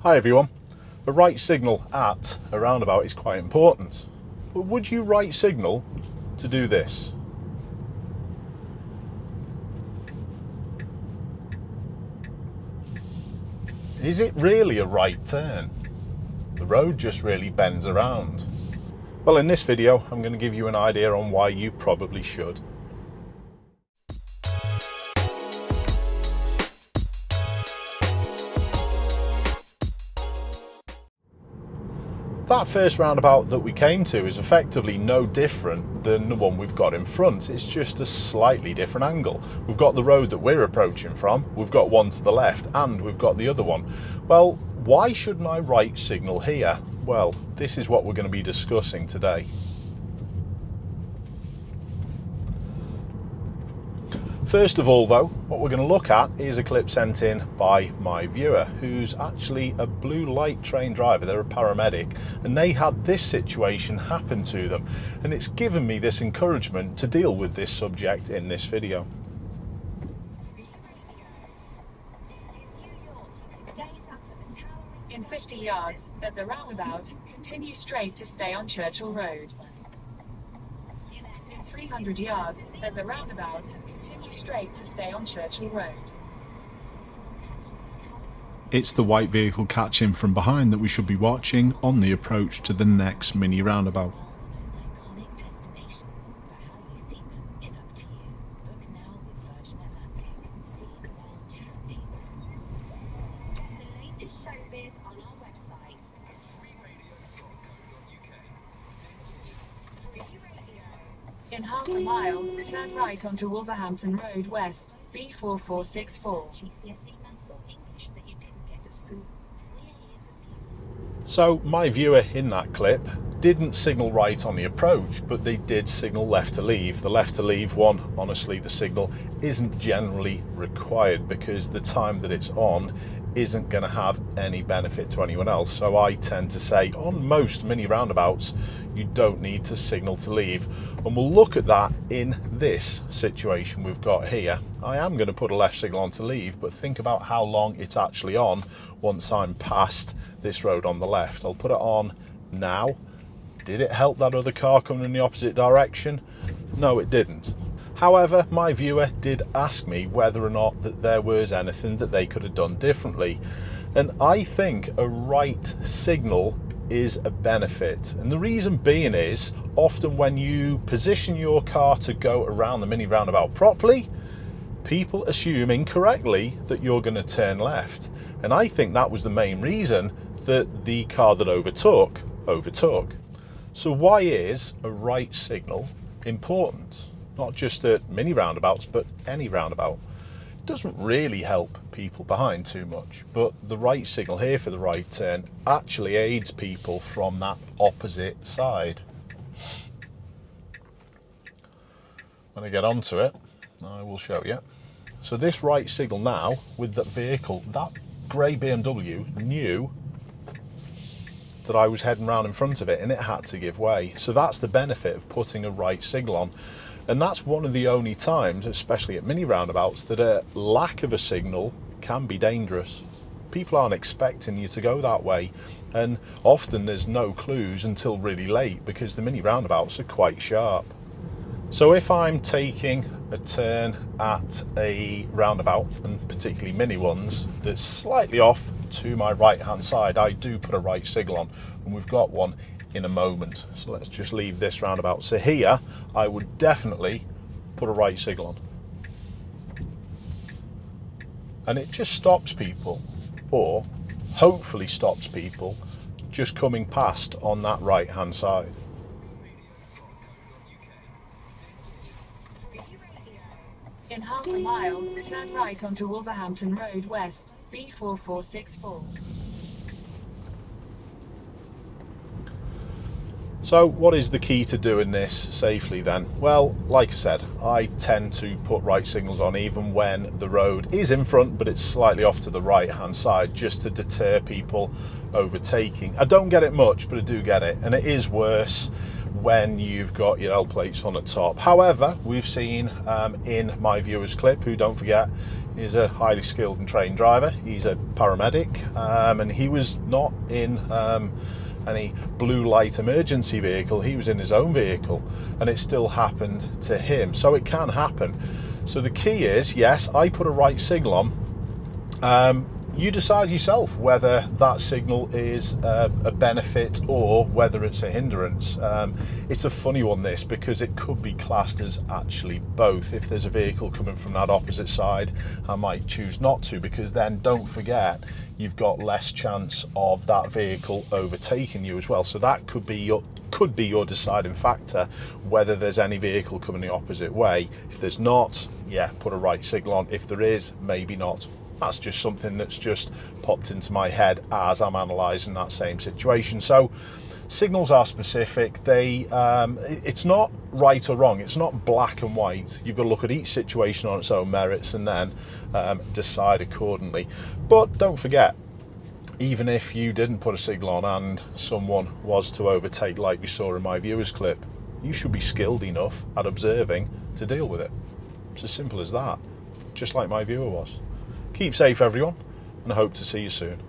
Hi everyone. A right signal at a roundabout is quite important. But would you right signal to do this? Is it really a right turn? The road just really bends around. Well, in this video, I'm going to give you an idea on why you probably should. That first roundabout that we came to is effectively no different than the one we've got in front. It's just a slightly different angle. We've got the road that we're approaching from, we've got one to the left, and we've got the other one. Well, why shouldn't I right signal here? Well, this is what we're going to be discussing today. First of all though, what we're going to look at is a clip sent in by my viewer, who's actually a blue light train driver. They're a paramedic, and they had this situation happen to them, and it's given me this encouragement to deal with this subject in this video. In 50 yards, at the roundabout, continue straight to stay on Churchill Road. 300 yards, at the roundabout, continue straight to stay on Churchill Road. It's the white vehicle catching from behind that we should be watching on the approach to the next mini roundabout. In half a mile, turn right onto Wolverhampton Road West, B4464. So my viewer in that clip didn't signal right on the approach, but they did signal left to leave. The left to leave one, honestly, the signal isn't generally required because the time that it's on isn't going to have any benefit to anyone else. So I tend to say on most mini roundabouts you don't need to signal to leave, and we'll look at that in this situation we've got here. I am going to put a left signal on to leave, but think about how long it's actually on once I'm past this road on the left. I'll put it on now. Did it help that other car coming in the opposite direction? No, it didn't. However, my viewer did ask me whether or not that there was anything that they could have done differently. And I think a right signal is a benefit. And the reason being is, often when you position your car to go around the mini roundabout properly, people assume incorrectly that you're going to turn left. And I think that was the main reason that the car that overtook. So why is a right signal important? Not just at mini roundabouts, but any roundabout. It doesn't really help people behind too much, but the right signal here for the right turn actually aids people from that opposite side. When I get onto it, I will show you. So this right signal now, with that vehicle, that grey BMW knew that I was heading round in front of it and it had to give way. So that's the benefit of putting a right signal on. And that's one of the only times, especially at mini roundabouts, that a lack of a signal can be dangerous. People aren't expecting you to go that way, and often there's no clues until really late because the mini roundabouts are quite sharp. So if I'm taking a turn at a roundabout, and particularly mini ones, that's slightly off to my right hand side, I do put a right signal on, and we've got one in a moment. So let's just leave this roundabout. So here I would definitely put a right signal on, and it just stops people, or hopefully stops people just coming past on that right hand side. In half a mile, turn right onto Wolverhampton Road West, B4464. So what is the key to doing this safely then? Well, like I said, I tend to put right signals on even when the road is in front but it's slightly off to the right hand side, just to deter people overtaking. I don't get it much, but I do get it, and it is worse when you've got your L plates on the top. However, we've seen in my viewer's clip, who, don't forget, is a highly skilled and trained driver, he's a paramedic, and he was not in any blue light emergency vehicle, he was in his own vehicle, and it still happened to him. So it can happen. So the key is, yes, I put a right signal on. You decide yourself whether that signal is a benefit or whether it's a hindrance. It's a funny one, this, because it could be classed as actually both. If there's a vehicle coming from that opposite side, I might choose not to, because then, don't forget, you've got less chance of that vehicle overtaking you as well. So that could be your deciding factor, whether there's any vehicle coming the opposite way. If there's not, yeah, put a right signal on. If there is, maybe not. That's just something that's just popped into my head as I'm analysing that same situation. So signals are specific. It's not right or wrong. It's not black and white. You've got to look at each situation on its own merits and then decide accordingly. But don't forget, even if you didn't put a signal on and someone was to overtake, like we saw in my viewer's clip, you should be skilled enough at observing to deal with it. It's as simple as that, just like my viewer was. Keep safe, everyone, and I hope to see you soon.